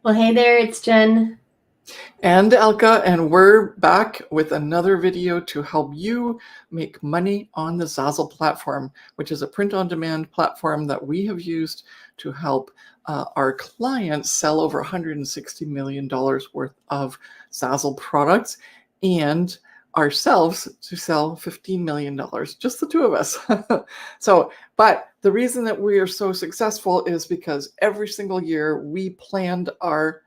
Well, hey there, it's Jen. And Elka, and we're back with another video to help you make money on the Zazzle platform, which is a print-on-demand platform that we have used to help our clients sell over $160 million worth of Zazzle products and ourselves to sell $15 million, just the two of us. But the reason that we are so successful is because every single year we planned our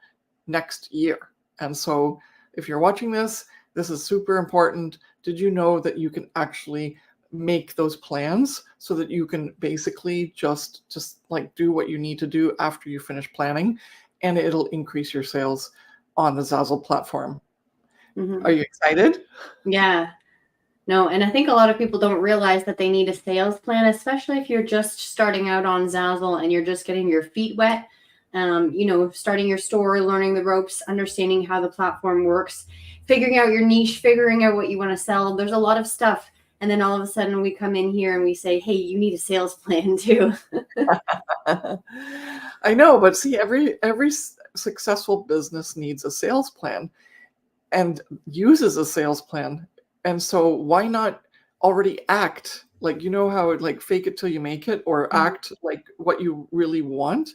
next year. And so if you're watching this, this is super important. Did you know that you can actually make those plans so that you can basically just like do what you need to do after you finish planning, and it'll increase your sales on the Zazzle platform. Are you excited? Yeah. No, and I think a lot of people don't realize that they need a sales plan, especially if you're just starting out on Zazzle and you're just getting your feet wet. Starting your store, learning the ropes, understanding how the platform works, figuring out your niche, figuring out what you want to sell. There's a lot of stuff. And then all of a sudden we come in here and we say, hey, you need a sales plan too. I know, but see, every successful business needs a sales plan and uses a sales plan. And so why not already act like, you know how it like fake it till you make it, or act like what you really want?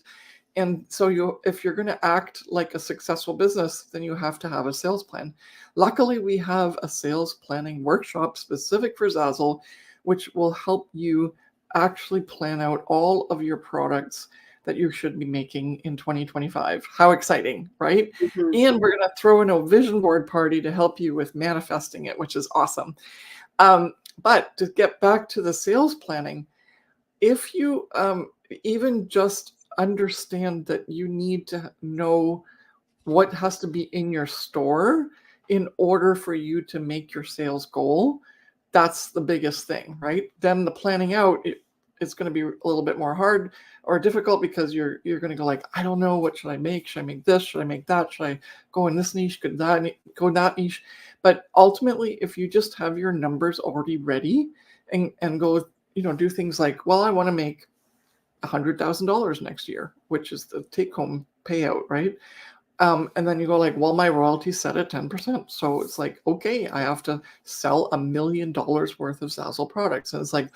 And so if you're going to act like a successful business, then you have to have a sales plan. Luckily, we have a sales planning workshop specific for Zazzle, which will help you actually plan out all of your products that you should be making in 2025. How exciting, right? Mm-hmm. And we're going to throw in a vision board party to help you with manifesting it, which is awesome. But to get back to the sales planning, if you even just understand that you need to know what has to be in your store in order for you to make your sales goal, that's the biggest thing, right? Then the planning out, it's going to be a little bit more hard or difficult because you're going to go like, I don't know, what should I make? Should I make this? Should I make that? Should I go in this niche? Could that go in that niche? But ultimately, if you just have your numbers already ready and go, do things like, well, I want to make $100,000 next year, which is the take-home payout, right? And then you go like, well, my royalty's set at 10%. So it's like, okay, I have to sell $1 million worth of Zazzle products. And it's like,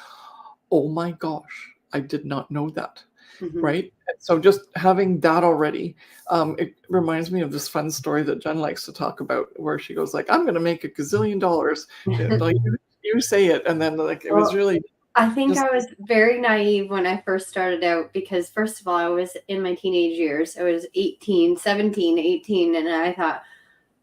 oh my gosh, I did not know that. Mm-hmm. Right? So just having that already, it reminds me of this fun story that Jen likes to talk about, where she goes like, I'm going to make $1 gazillion. Like, you say it. And then like, it was really... I think I was very naive when I first started out because, first of all, I was in my teenage years. I was 17, 18, and I thought,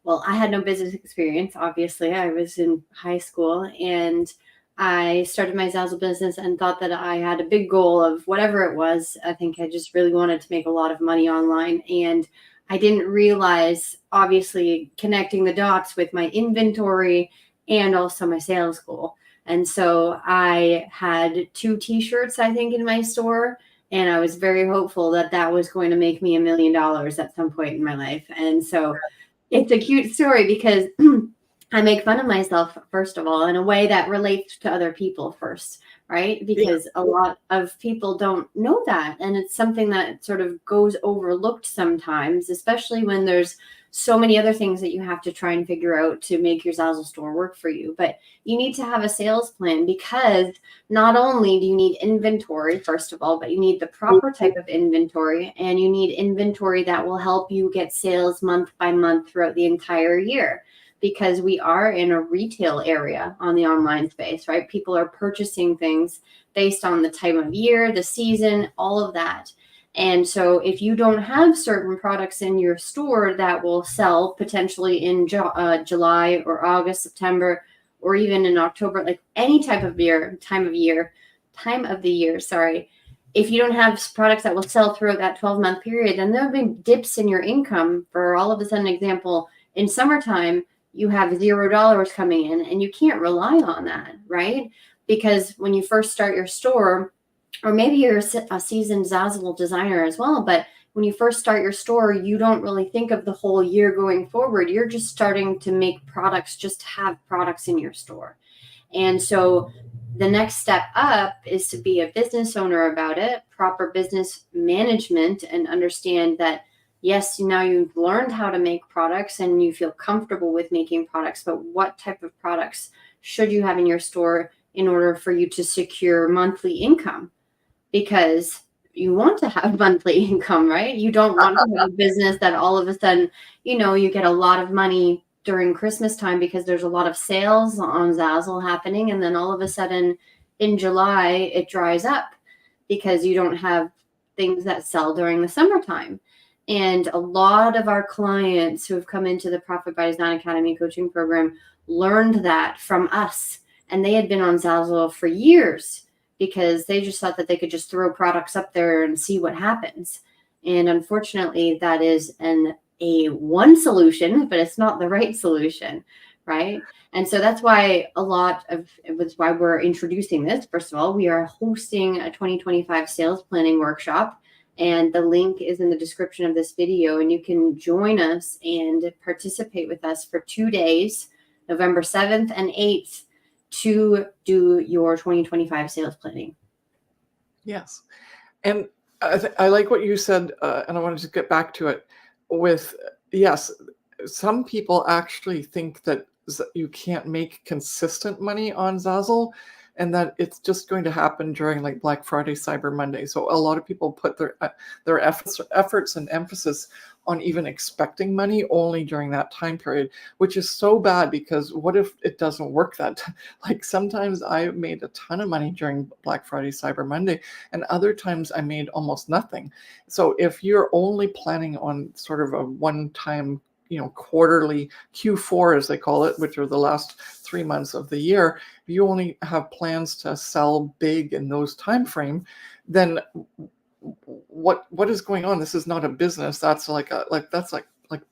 well, I had no business experience, obviously. I was in high school, and I started my Zazzle business and thought that I had a big goal of whatever it was. I think I just really wanted to make a lot of money online, and I didn't realize, obviously, connecting the dots with my inventory and also my sales goal. And so I had 2 t-shirts, I think, in my store, and I was very hopeful that that was going to make me $1 million at some point in my life. And so it's a cute story because I make fun of myself, first of all, in a way that relates to other people first, right? Because a lot of people don't know that. And it's something that sort of goes overlooked sometimes, especially when there's so many other things that you have to try and figure out to make your Zazzle store work for you. But you need to have a sales plan, because not only do you need inventory, first of all, but you need the proper type of inventory, and you need inventory that will help you get sales month by month throughout the entire year. Because we are in a retail area on the online space, right? People are purchasing things based on the time of year, the season, all of that. And so if you don't have certain products in your store that will sell potentially in July or August, September, or even in October, like any time of the year, if you don't have products that will sell throughout that 12-month period, then there'll be dips in your income. For all of a sudden, example, in summertime, you have $0 coming in, and you can't rely on that, right? Because when you first start your store, or maybe you're a seasoned Zazzle designer as well, but when you first start your store, you don't really think of the whole year going forward. You're just starting to make products, just have products in your store. And so the next step up is to be a business owner about it, proper business management, and understand that yes, now you've learned how to make products and you feel comfortable with making products, but what type of products should you have in your store in order for you to secure monthly income? Because you want to have monthly income, right? You don't want to have a business that all of a sudden, you get a lot of money during Christmas time because there's a lot of sales on Zazzle happening. And then all of a sudden in July, it dries up because you don't have things that sell during the summertime. And a lot of our clients who have come into the Profit by Design Academy coaching program learned that from us. And they had been on Zazzle for years because they just thought that they could just throw products up there and see what happens. And unfortunately, that is a one solution, but it's not the right solution, right? And so that's why it's why we're introducing this. First of all, we are hosting a 2025 sales planning workshop, and the link is in the description of this video, and you can join us and participate with us for 2 days, November 7th and 8th, to do your 2025 sales planning. Yes. And I like what you said, and I wanted to get back to it with, yes, some people actually think that you can't make consistent money on Zazzle and that it's just going to happen during like Black Friday, Cyber Monday. So a lot of people put their efforts and emphasis on even expecting money only during that time period, which is so bad because what if it doesn't work that like sometimes I made a ton of money during Black Friday, Cyber Monday, and other times I made almost nothing. So if you're only planning on sort of a one-time quarterly Q4, as they call it, which are the last 3 months of the year, if you only have plans to sell big in those time frame, then what is going on? This is not a business. That's like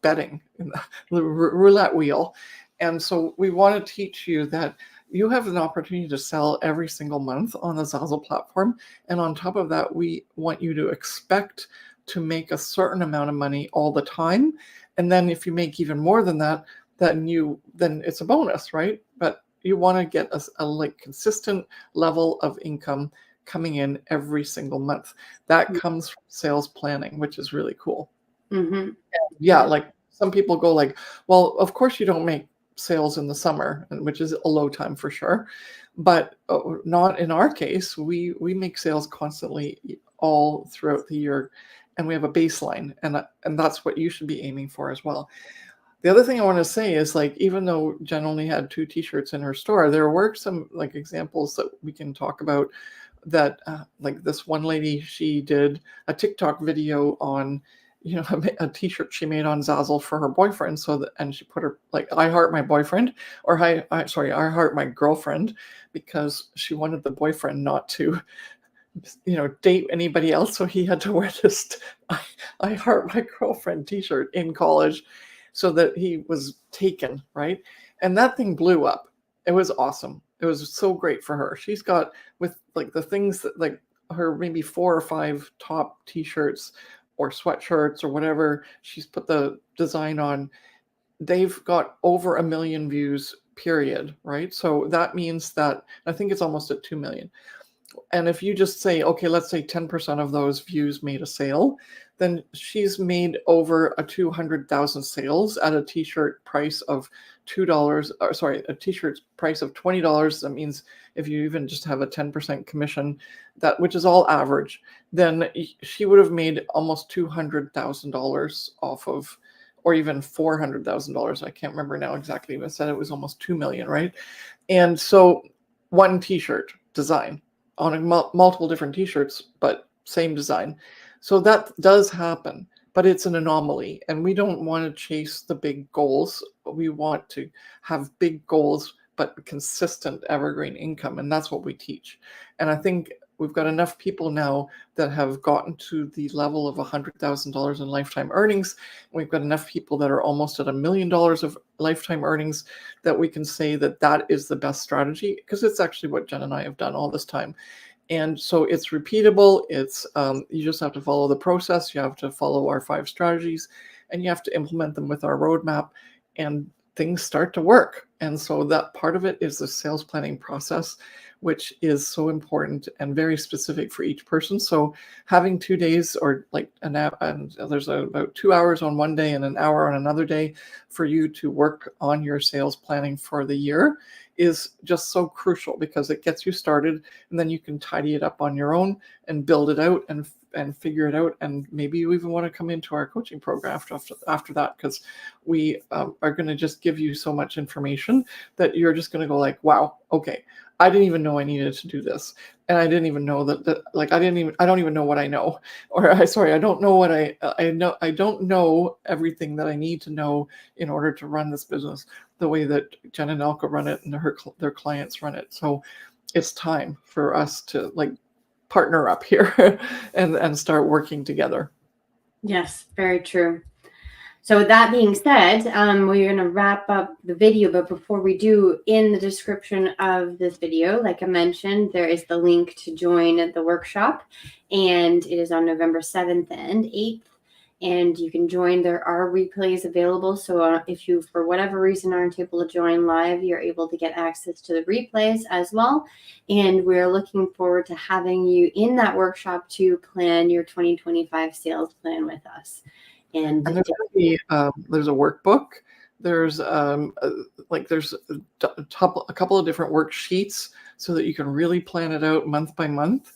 betting in the roulette wheel. And so we want to teach you that you have an opportunity to sell every single month on the Zazzle platform. And on top of that, we want you to expect to make a certain amount of money all the time. And then if you make even more than that, then it's a bonus, right? But you want to get a like consistent level of income coming in every single month. That comes from sales planning, which is really cool. Mm-hmm. Yeah, like some people go like, well, of course you don't make sales in the summer, which is a low time for sure, but not in our case. We make sales constantly all throughout the year, and we have a baseline, and that's what you should be aiming for as well. The other thing I want to say is, like, even though Jen only had 2 t-shirts in her store, there were some like examples that we can talk about that like this one lady, she did a TikTok video on a t-shirt she made on Zazzle for her boyfriend, and she put her like I heart my boyfriend, or I heart my girlfriend, because she wanted the boyfriend not to date anybody else, so he had to wear this I heart my girlfriend t-shirt in college so that he was taken, right? And that thing blew up. It was awesome. It was so great for her. She's got, with like the things that like her maybe 4 or 5 top t-shirts or sweatshirts or whatever she's put the design on, they've got over 1 million views, period, right? So that means that I think it's almost at 2 million. And if you just say, okay, let's say 10% of those views made a sale, then she's made over a 200,000 sales at a t-shirt price of $2, or sorry, a t-shirt price of $20. That means if you even just have a 10% commission, which is all average, then she would have made almost $200,000 off of, or even $400,000. I can't remember now exactly, but I said it was almost 2 million, right? And so one t-shirt design on multiple different t-shirts, but same design. So that does happen, but it's an anomaly, and we don't want to chase the big goals. We want to have big goals, but consistent evergreen income, and that's what we teach. And I think we've got enough people now that have gotten to the level of $100,000 in lifetime earnings. We've got enough people that are almost at $1 million of lifetime earnings that we can say that that is the best strategy, because it's actually what Jen and I have done all this time. And so it's repeatable. It's you just have to follow the process. You have to follow our 5 strategies, and you have to implement them with our roadmap. And things start to work. And so that part of it is the sales planning process, which is so important and very specific for each person. So having 2 days or like an hour, and there's about 2 hours on one day and an hour on another day for you to work on your sales planning for the year is just so crucial, because it gets you started, and then you can tidy it up on your own and build it out and figure it out. And maybe you even want to come into our coaching program after that, because we are going to just give you so much information that you're just going to go like, wow, okay, I didn't even know I needed to do this. And I didn't even know that like, I don't even know what I know, or I don't know what I know. I don't know everything that I need to know in order to run this business the way that Jen and Elka run it and their clients run it. So it's time for us to like partner up here and start working together. Yes, very true. So with that being said, we're going to wrap up the video. But before we do, in the description of this video, like I mentioned, there is the link to join the workshop. And it is on November 7th and 8th. And you can join. There are replays available. So if you, for whatever reason, aren't able to join live, you're able to get access to the replays as well. And we're looking forward to having you in that workshop to plan your 2025 sales plan with us. And there's there's a workbook. There's there's a couple of different worksheets so that you can really plan it out month by month.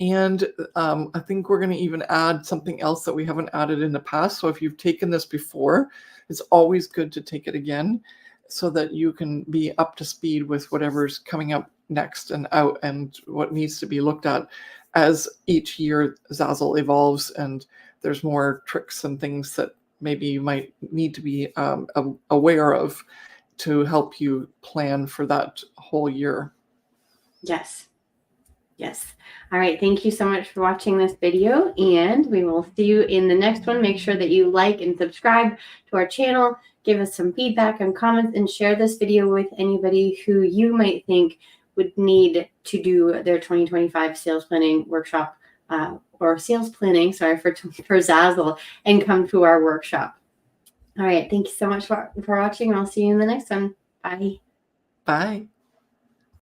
And I think we're going to even add something else that we haven't added in the past. So if you've taken this before, it's always good to take it again so that you can be up to speed with whatever's coming up next and out and what needs to be looked at as each year Zazzle evolves and there's more tricks and things that maybe you might need to be aware of to help you plan for that whole year. Yes. Yes. All right. Thank you so much for watching this video, and we will see you in the next one. Make sure that you like and subscribe to our channel, give us some feedback and comments, and share this video with anybody who you might think would need to do their 2025 sales planning workshop or sales planning, for Zazzle, and come to our workshop. All right. Thank you so much for watching. I'll see you in the next one. Bye. Bye.